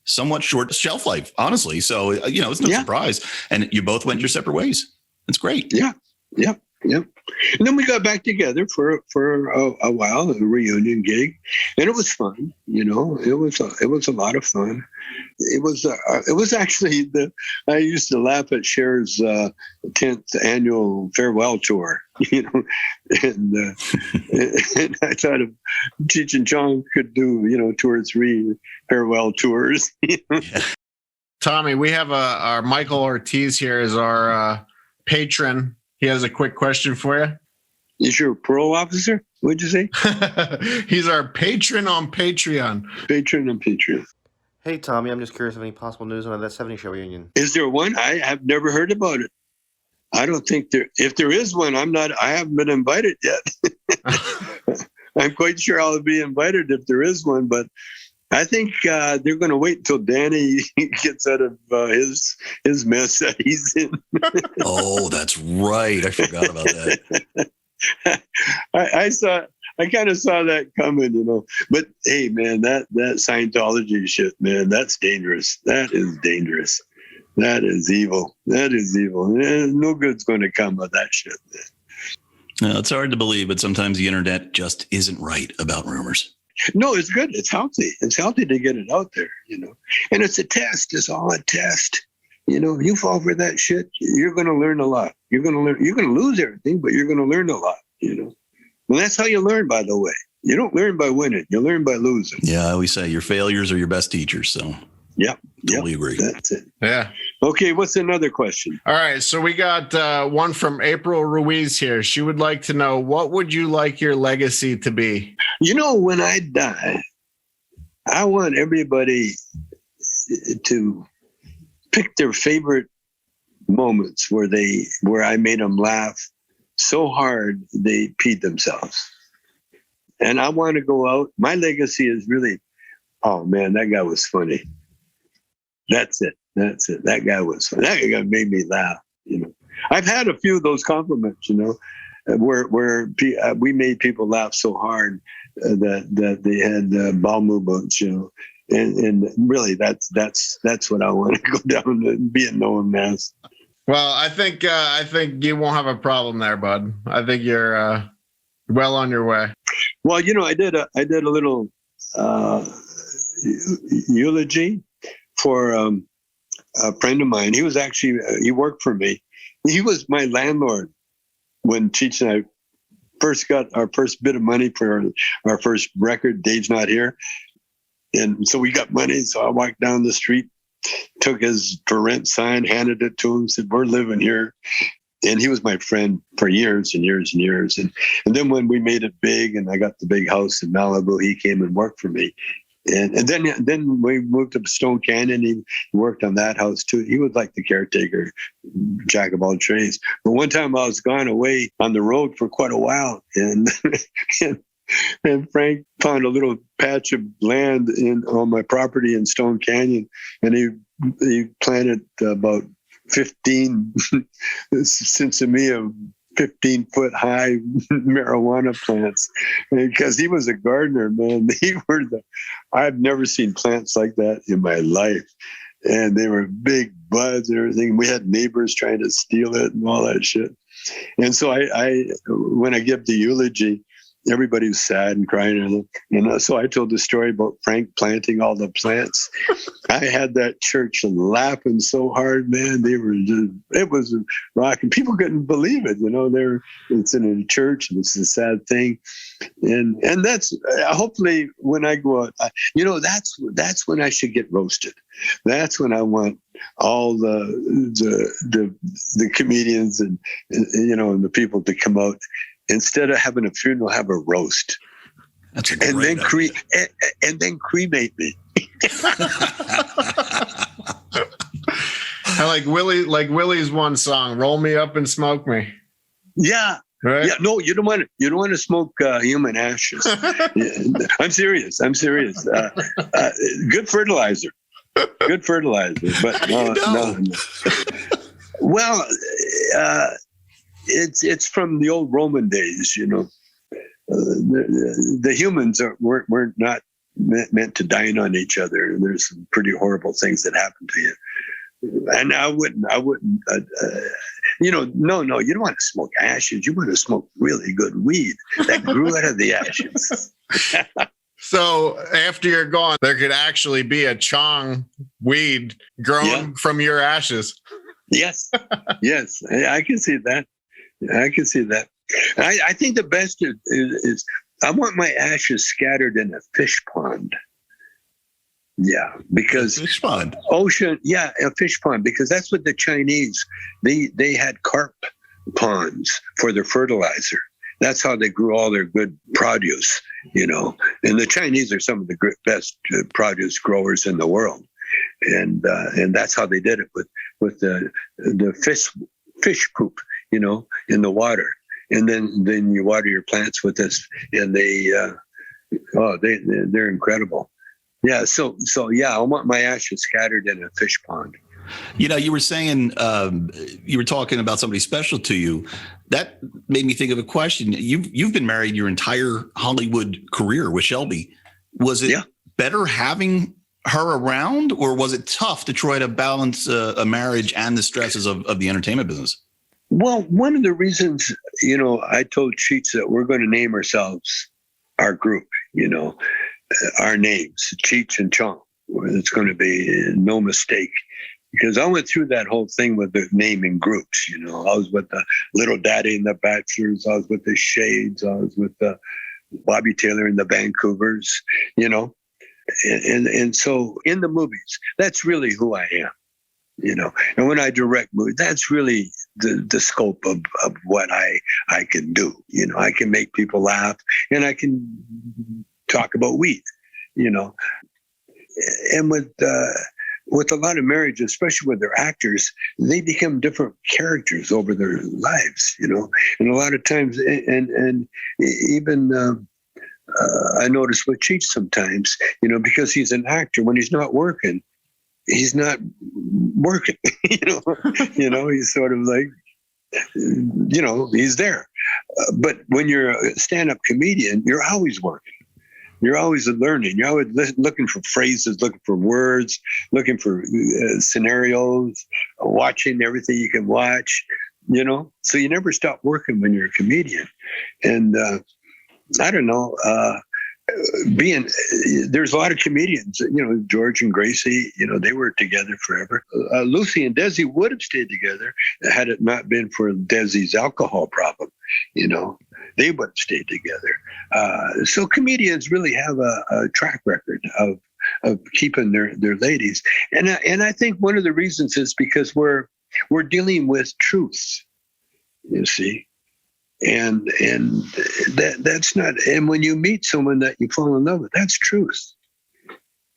Speaker 4: somewhat short shelf life, honestly. So, it's no surprise. And you both went your separate ways. It's great.
Speaker 6: Yeah. And then we got back together for a while, a reunion gig, and it was fun. It was a lot of fun. It was actually I used to laugh at Cher's 10th annual farewell tour, and I thought if Cheech and Chong could do 2 or 3 farewell tours.
Speaker 5: Tommy, we have our Michael Ortiz here as our patron. He has a quick question for you.
Speaker 6: Is your parole officer? What'd you say?
Speaker 5: He's our patron on Patreon.
Speaker 6: Patron on Patreon.
Speaker 8: Hey, Tommy, I'm just curious of any possible news on that 70 show reunion.
Speaker 6: Is there one? I have never heard about it. I don't think if there is one, I haven't been invited yet. I'm quite sure I'll be invited if there is one, but I think they're going to wait until Danny gets out of his mess that he's in.
Speaker 4: Oh, that's right. I forgot about that.
Speaker 6: I kind of saw that coming, But hey, man, that Scientology shit, man, that's dangerous. That is dangerous. That is evil. That is evil. No good's going to come of that shit, man.
Speaker 4: No, it's hard to believe, but sometimes the internet just isn't right about rumors.
Speaker 6: No, it's good. It's healthy. It's healthy to get it out there, And it's a test. It's all a test. You fall for that shit, you're going to learn a lot. You're going to lose everything, but you're going to learn a lot, And that's how you learn, by the way. You don't learn by winning. You learn by losing.
Speaker 4: Yeah, I always say your failures are your best teachers. So
Speaker 6: yeah,
Speaker 4: totally agree.
Speaker 6: That's it.
Speaker 5: Yeah.
Speaker 6: Okay, what's another question?
Speaker 5: All right, so we got one from April Ruiz here. She would like to know, what would you like your legacy to be?
Speaker 6: When I die, I want everybody to pick their favorite moments where I made them laugh so hard they peed themselves. And I want to go out. My legacy is really, oh man, that guy was funny. That's it. That guy was funny. That guy made me laugh. I've had a few of those compliments, where we made people laugh so hard that they had bowel movements, and really that's what I want to go down and be a known as.
Speaker 5: Well, I think you won't have a problem there, bud. I think you're well on your way.
Speaker 6: Well, I did a little eulogy for a friend of mine. He was actually he worked for me. He was my landlord when Cheech and I first got our first bit of money for our first record, Dave's Not Here. And so we got money. So I walked down the street, took his for rent sign, handed it to him, said, "We're living here." And he was my friend for years and years and years. And then when we made it big and I got the big house in Malibu, he came and worked for me. And then we moved to Stone Canyon. He worked on that house too. He was like the caretaker, jack of all trades. But one time I was gone away on the road for quite a while, and and Frank found a little patch of land on my property in Stone Canyon, and he planted about 15 sinsemilla 15-foot high marijuana plants, because he was a gardener, man. I've never seen plants like that in my life. And they were big buds and everything. We had neighbors trying to steal it and all that shit. And so when I give the eulogy, everybody was sad and crying. And so I told the story about Frank planting all the plants. I had that church laughing so hard, man. It was rocking. People couldn't believe it. It's in a church and it's a sad thing. And that's hopefully when I go out, that's when I should get roasted. That's when I want all the comedians and the people to come out. Instead of having a funeral, have a roast.
Speaker 4: That's a great idea.
Speaker 6: And then cremate me.
Speaker 5: I like Willie's one song, "Roll Me Up and Smoke Me."
Speaker 6: Yeah,
Speaker 5: Right?
Speaker 6: Yeah, no, you don't want to smoke human ashes. I'm serious. Good fertilizer. But no. Well, it's from the old Roman days, you know. The humans weren't not meant to dine on each other. There's some pretty horrible things that happen to you. And I wouldn't, you know, no, you don't want to smoke ashes. You want to smoke really good weed that grew out of the ashes.
Speaker 5: So after you're gone, there could actually be a Chong weed grown from your ashes.
Speaker 6: Yes. I can see that. I think the best is I want my ashes scattered in a fish pond. Yeah, because
Speaker 4: Fish pond.
Speaker 6: Ocean, a fish pond, because that's what the Chinese, they had carp ponds for their fertilizer. That's how they grew all their good produce, you know. And the Chinese are some of the best produce growers in the world, and that's how they did it with the fish poop, you know, in the water, and then you water your plants with this, and they're incredible. Yeah, so I want my ashes scattered in a fish pond.
Speaker 4: You know, you were saying you were talking about somebody special to you. That made me think of a question. You've been married your entire Hollywood career with Shelby. Was it better having her around, or was it tough to try to balance a marriage and the stresses of the entertainment business?
Speaker 6: Well, one of the reasons, you know, I told Cheech that we're going to name ourselves, our group, you know, our names, Cheech and Chong. It's going to be no mistake. Because I went through that whole thing with the naming groups, you know. I was with the Little Daddy and the Bachelors. I was with the Shades. I was with the Bobby Taylor and the Vancouvers, you know. And so in the movies, that's really who I am, you know. And when I direct movies, that's really the scope of what I can do. You know, I can make people laugh, and I can talk about weed, you know. And with a lot of marriages, especially with their actors, they become different characters over their lives, you know. And a lot of times, and even I notice with Cheech sometimes, you know, because he's an actor, when he's not working, he's not working, you know, he's sort of like, you know, he's there. But when you're a stand-up comedian, you're always working. You're always learning. You're always looking for phrases, looking for words, looking for scenarios, watching everything you can watch, you know? So you never stop working when you're a comedian. And I don't know, there's a lot of comedians, you know, George and Gracie, you know, they were together forever. Lucy and Desi would have stayed together had it not been for Desi's alcohol problem, you know. They would have stayed together. So comedians really have a track record of keeping their ladies. And I think one of the reasons is because we're dealing with truth, you see. And that's not, and when you meet someone that you fall in love with, that's truth.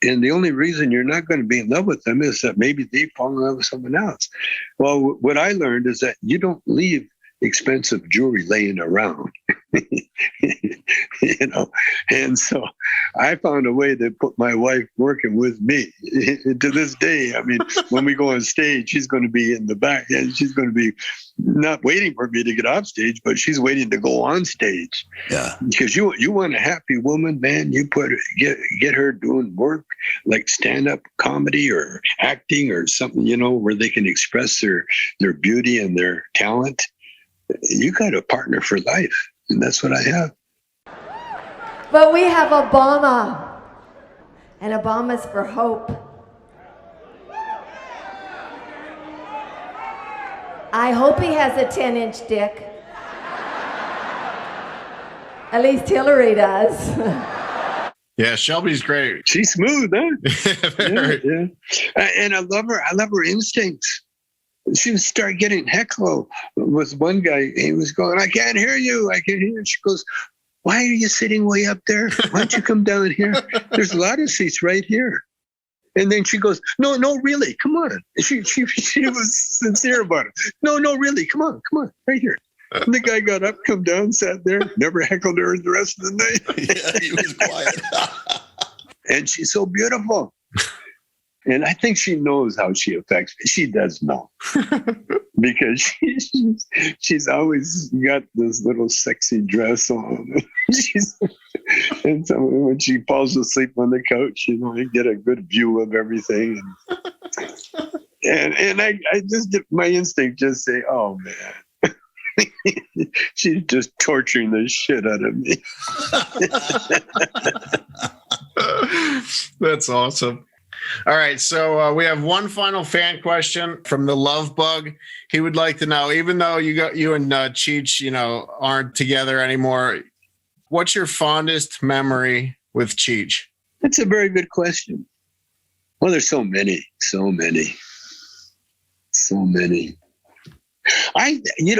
Speaker 6: And the only reason you're not going to be in love with them is that maybe they fall in love with someone else. Well, what I learned is that you don't leave expensive jewelry laying around, you know. And so I found a way to put my wife working with me. To this day, I mean, when we go on stage, she's going to be in the back, and she's going to be not waiting for me to get off stage, but she's waiting to go on stage. Yeah, because you want a happy woman, man. You get her doing work like stand-up comedy or acting or something, you know, where they can express their beauty and their talent. You got a partner for life, and that's what I have.
Speaker 9: But we have Obama, and Obama's for hope. I hope he has a 10-inch dick. At least Hillary does.
Speaker 5: Yeah, Shelby's great.
Speaker 6: She's smooth, huh? Yeah. And I love her. I love her instincts. She would start getting heckle with one guy. He was going, "I can't hear you. I can't hear you." She goes, "Why are you sitting way up there? Why don't you come down here? There's a lot of seats right here." And then she goes, no, really, come on. She was sincere about it. No, really, come on, right here. The guy got up, come down, sat there, never heckled her the rest of the night.
Speaker 4: Yeah, he was quiet.
Speaker 6: And she's so beautiful. And I think she knows how she affects me. She does know. Because she's always got this little sexy dress on. And so when she falls asleep on the couch, you know, I get a good view of everything. And I just get my instinct just say, oh man. She's just torturing the shit out of me.
Speaker 5: That's awesome. All right, so we have one final fan question from the Love Bug. He would like to know, even though you and Cheech, you know, aren't together anymore, what's your fondest memory with Cheech?
Speaker 6: That's a very good question. Well, there's so many.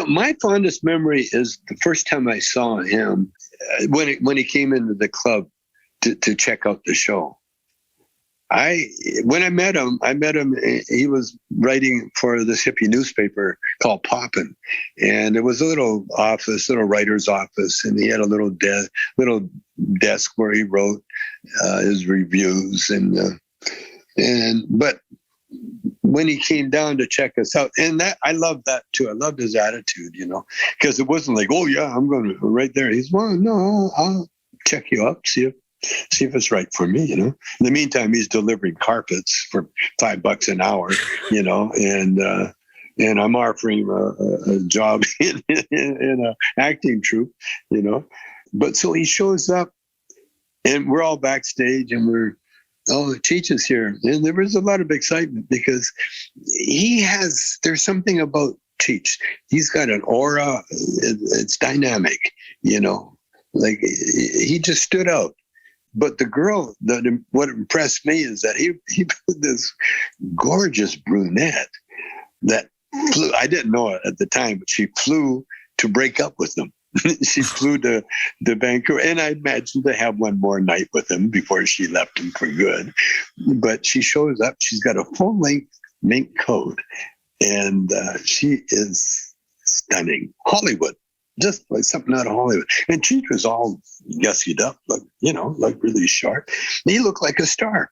Speaker 6: My fondest memory is the first time I saw him when he came into the club to check out the show. When I met him, he was writing for this hippie newspaper called Poppin'. And it was a little writer's office. And he had a little desk where he wrote his reviews. But when he came down to check us out, and that I loved that too. I loved his attitude, you know, because it wasn't like, oh yeah, I'm going to right there. He's, well, no, I'll check you up, see if it's right for me, you know. In the meantime, he's delivering carpets for $5 an hour, you know, and I'm offering him a job in an acting troupe, you know. But so he shows up, and we're all backstage, and Cheech is here. And there was a lot of excitement because there's something about Cheech. He's got an aura. It's dynamic, you know, like he just stood out. But the girl, what impressed me is that he this gorgeous brunette that flew. I didn't know it at the time, but she flew to break up with him. She flew to Vancouver, and I imagined to have one more night with him before she left him for good. But she shows up. She's got a full-length mink coat, and she is stunning. Hollywood. Just like something out of Hollywood. And Cheech was all gussied up, like really sharp. He looked like a star.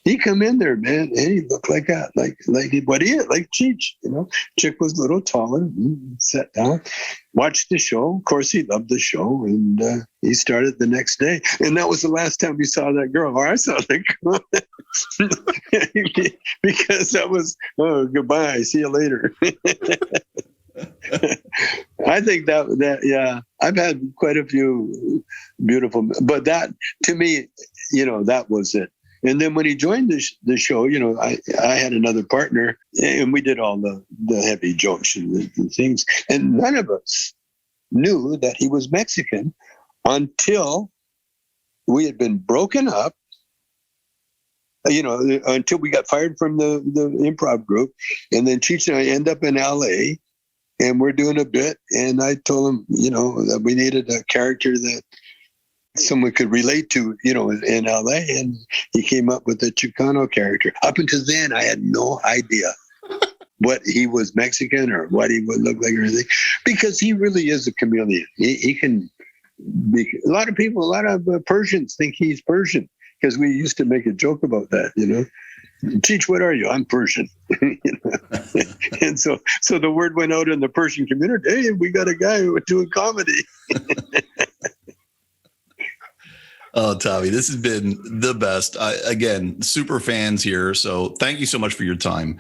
Speaker 6: He come in there, man, and he looked like that, like what he is, like Cheech, you know. Chick was a little taller, sat down, watched the show. Of course, he loved the show, and he started the next day. And that was the last time we saw that girl, or I saw that girl. Because that was, goodbye, see you later. I think that yeah, I've had quite a few beautiful, but that to me, you know, that was it. And then when he joined the show, you know, I had another partner, and we did all the heavy jokes and things, and none of us knew that he was Mexican until we had been broken up. You know, until we got fired from the improv group, and then Cheech and I end up in LA. And we're doing a bit, and I told him, you know, that we needed a character that someone could relate to, you know, in LA, and he came up with the Chicano character. Up until then, I had no idea what he was Mexican or what he would look like or anything, because he really is a chameleon. He can be. A lot of Persians think he's Persian, because we used to make a joke about that, you know. Cheech, what are you? I'm Persian. You know? And so the word went out in the Persian community, hey, we got a guy who was doing comedy.
Speaker 4: Oh, Tommy, this has been the best. Again, super fans here. So thank you so much for your time.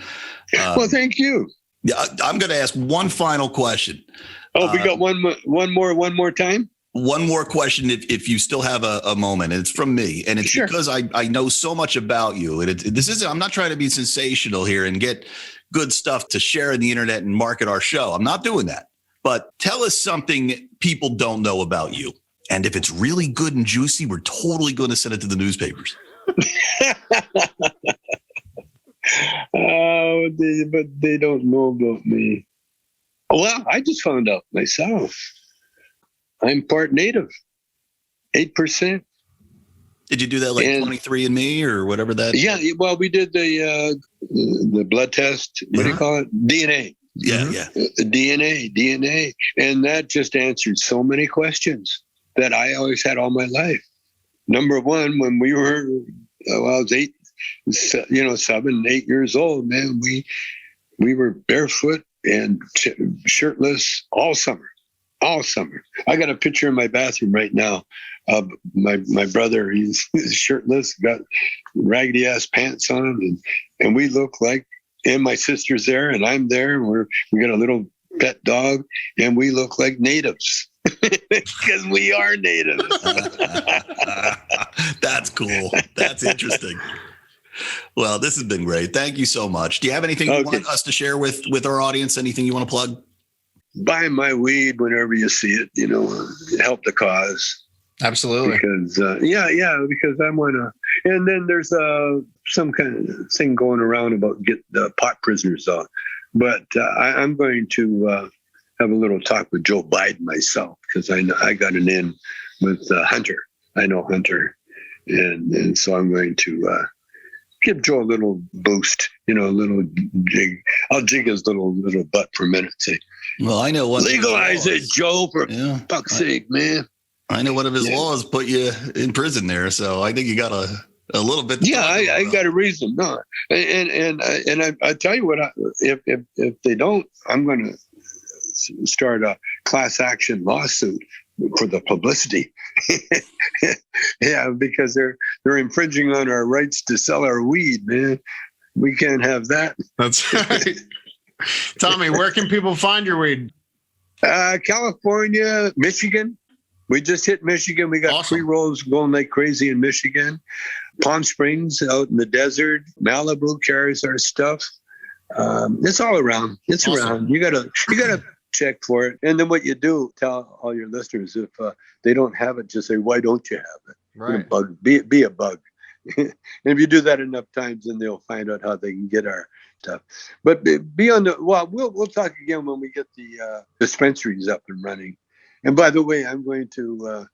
Speaker 6: Well, thank you.
Speaker 4: Yeah, I'm going to ask one final question.
Speaker 6: Oh, we got one more time?
Speaker 4: One more question, if you still have a moment, and it's from me, and it's sure. Because I know so much about you. And I'm not trying to be sensational here and get good stuff to share on the internet and market our show. I'm not doing that. But tell us something people don't know about you. And if it's really good and juicy, we're totally going to send it to the newspapers.
Speaker 6: Oh, but they don't know about me. Well, I just found out myself. I'm part Native, 8%.
Speaker 4: Did you do that like 23andMe or whatever that?
Speaker 6: Yeah, well, we did the blood test. What do you call it? DNA.
Speaker 4: Yeah.
Speaker 6: DNA. And that just answered so many questions that I always had all my life. Number one, when we were, I was 7, 8 years old, man, we were barefoot and shirtless all summer. I got a picture in my bathroom right now of my brother. He's shirtless, got raggedy ass pants on, and we look like, and my sister's there and I'm there, and we got a little pet dog, and we look like natives because we are natives.
Speaker 4: That's cool. That's interesting. Well, this has been great. Thank you so much. Do you have anything you want us to share with our audience? Anything you want to plug?
Speaker 6: Buy my weed whenever you see it, help the cause.
Speaker 10: Absolutely.
Speaker 6: Because, because I want to. And then there's some kind of thing going around about get the pot prisoners out. But I'm going to have a little talk with Joe Biden myself, because I got an in with Hunter. I know Hunter. And so I'm going to give Joe a little boost, a little jig. I'll jig his little butt for a minute. Say,
Speaker 4: well, I know what
Speaker 6: legalize it, Joe, for fuck's sake, man.
Speaker 4: I know one of his laws put you in prison there, so I think you got a little bit.
Speaker 6: I got a reason. No, and I tell you what, if they don't, I'm going to start a class action lawsuit for the publicity. Yeah, because they're infringing on our rights to sell our weed, man. We can't have that.
Speaker 5: That's right. Tommy, where can people find your weed?
Speaker 6: California, Michigan. We just hit Michigan. We got pre-rolls going like crazy in Michigan. Palm Springs out in the desert. Malibu carries our stuff. It's all around. It's around. You gotta check for it. And then what you do, tell all your listeners, if they don't have it, just say, why don't you have it?
Speaker 5: Right.
Speaker 6: Be a bug. And if you do that enough times, then they'll find out how they can get our stuff. But we'll talk again when we get the dispensaries up and running. And by the way, I'm going to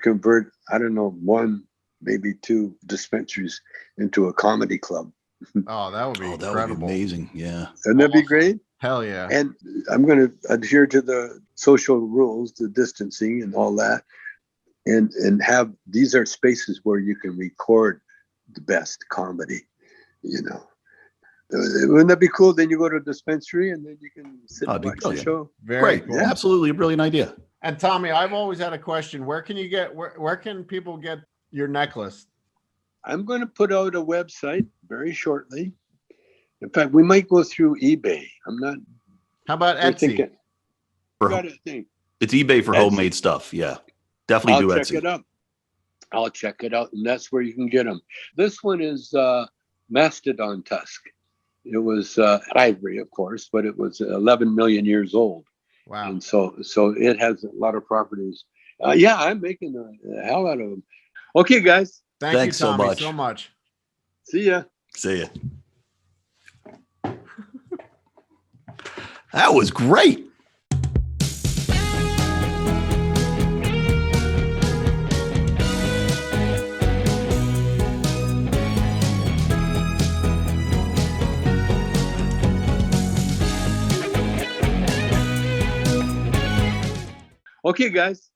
Speaker 6: convert, I don't know, 1, maybe 2 dispensaries into a comedy club.
Speaker 5: Oh, that would be incredible.
Speaker 4: That would be amazing. Yeah.
Speaker 6: Wouldn't that be great?
Speaker 5: Hell yeah.
Speaker 6: And I'm going to adhere to the social rules, the distancing and all that. And have, these are spaces where you can record the best comedy, Wouldn't that be cool? Then you go to a dispensary and then you can sit and watch the show.
Speaker 5: Very
Speaker 4: cool. Yeah. Absolutely a brilliant idea.
Speaker 5: And Tommy, I've always had a question. Where can people get your necklace?
Speaker 6: I'm going to put out a website very shortly. In fact, we might go through eBay. I'm not.
Speaker 5: How about Etsy?
Speaker 4: It's eBay for homemade stuff. Yeah. Definitely do Etsy.
Speaker 6: I'll check it out. And that's where you can get them. This one is mastodon tusk. It was ivory, of course, but it was 11 million years old.
Speaker 5: Wow.
Speaker 6: And so it has a lot of properties. I'm making the hell out of them. Okay, guys.
Speaker 5: Thanks you, Tommy, so much.
Speaker 6: See ya.
Speaker 4: See ya. That was great.
Speaker 6: Okay, guys.